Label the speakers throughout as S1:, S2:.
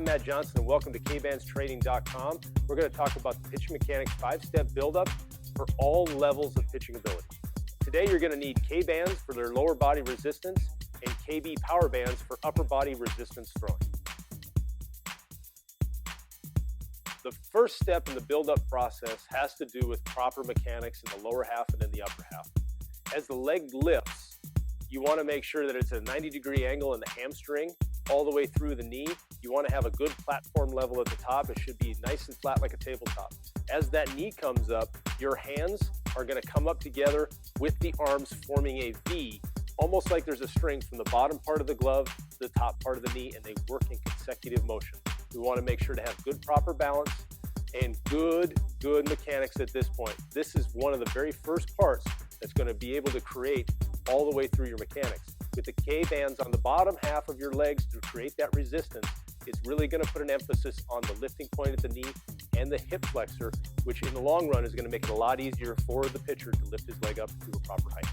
S1: I'm Matt Johnson, and welcome to Kbandstraining.com. We're going to talk about the pitching mechanics 5-step buildup for all levels of pitching ability. Today, you're going to need Kbands for their lower body resistance and KB power bands for upper body resistance throwing. The first step in the build-up process has to do with proper mechanics in the lower half and in the upper half. As the leg lifts, you want to make sure that it's a 90-degree angle in the hamstring all the way through the knee. You want to have a good platform level at the top. It should be nice and flat like a tabletop. As that knee comes up, your hands are going to come up together with the arms forming a V, almost like there's a string from the bottom part of the glove to the top part of the knee, and they work in consecutive motion. We want to make sure to have good proper balance and good mechanics at this point. This is one of the very first parts that's going to be able to create all the way through your mechanics. With the K-bands on the bottom half of your legs to create that resistance, it's really going to put an emphasis on the lifting point at the knee and the hip flexor, which in the long run is going to make it a lot easier for the pitcher to lift his leg up to a proper height.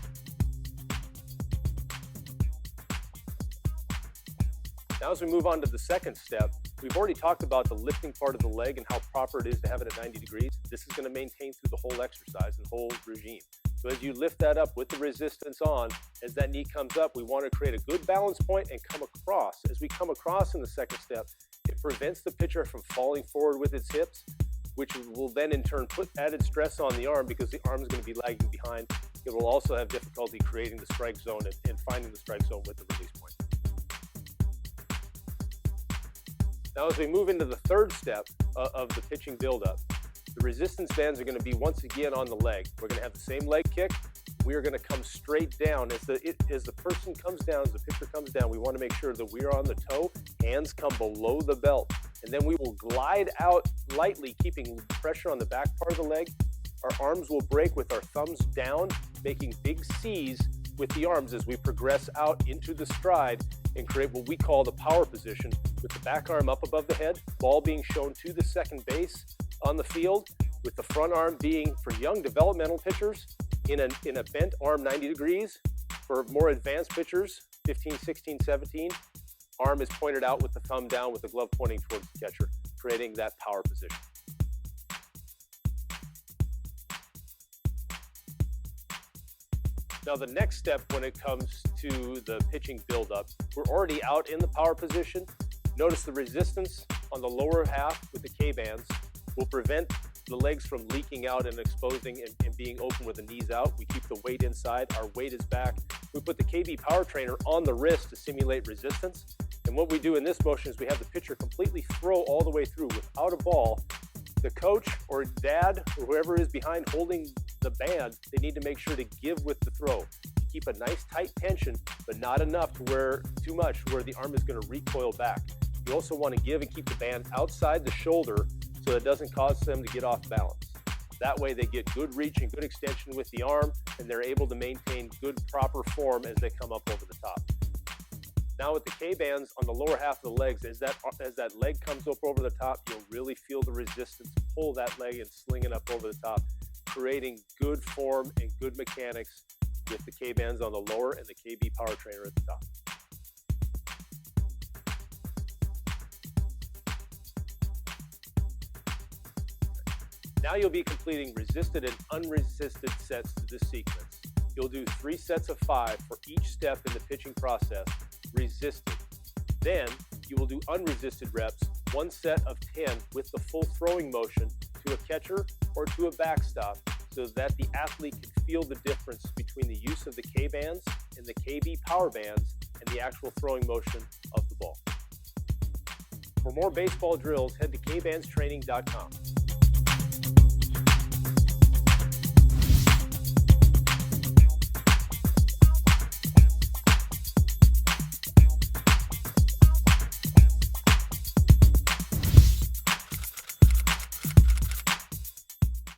S1: Now as we move on to the second step, we've already talked about the lifting part of the leg and how proper it is to have it at 90 degrees. This is going to maintain through the whole exercise and whole regime. So as you lift that up with the resistance on, as that knee comes up, we want to create a good balance point and come across. As we come across in the second step, it prevents the pitcher from falling forward with its hips, which will then in turn put added stress on the arm because the arm is going to be lagging behind. It will also have difficulty creating the strike zone and finding the strike zone with the release point. Now as we move into the third step of the pitching buildup, the resistance bands are going to be once again on the leg. We're going to have the same leg kick. We are going to come straight down. As the person comes down, as the pitcher comes down, we want to make sure that we are on the toe, hands come below the belt. And then we will glide out lightly, keeping pressure on the back part of the leg. Our arms will break with our thumbs down, making big C's with the arms as we progress out into the stride and create what we call the power position, with the back arm up above the head, ball being shown to the second base on the field, with the front arm being for young developmental pitchers in a bent arm 90 degrees. For more advanced pitchers, 15, 16, 17, arm is pointed out with the thumb down with the glove pointing towards the catcher, creating that power position. Now the next step when it comes to the pitching buildup, we're already out in the power position. Notice the resistance on the lower half with the K-bands will prevent the legs from leaking out and exposing and being open with the knees out. We keep the weight inside, our weight is back. We put the KB power trainer on the wrist to simulate resistance. And what we do in this motion is we have the pitcher completely throw all the way through without a ball. The coach or dad or whoever is behind holding the band, they need to make sure to give with the throw. Keep a nice tight tension, but not enough to where too much where the arm is going to recoil back. You also want to give and keep the band outside the shoulder so it doesn't cause them to get off balance. That way they get good reach and good extension with the arm, and they're able to maintain good proper form as they come up over the top. Now with the K-bands on the lower half of the legs, as that leg comes up over the top, you'll really feel the resistance pull that leg and sling it up over the top, creating good form and good mechanics with the K-bands on the lower and the KB power trainer at the top. Now you'll be completing resisted and unresisted sets to this sequence. You'll do 3 sets of 5 for each step in the pitching process, resisted. Then you will do unresisted reps, 1 set of 10 with the full throwing motion to a catcher or to a backstop, so that the athlete can feel the difference between the use of the K-bands and the KB power bands and the actual throwing motion of the ball. For more baseball drills, head to Kbandstraining.com.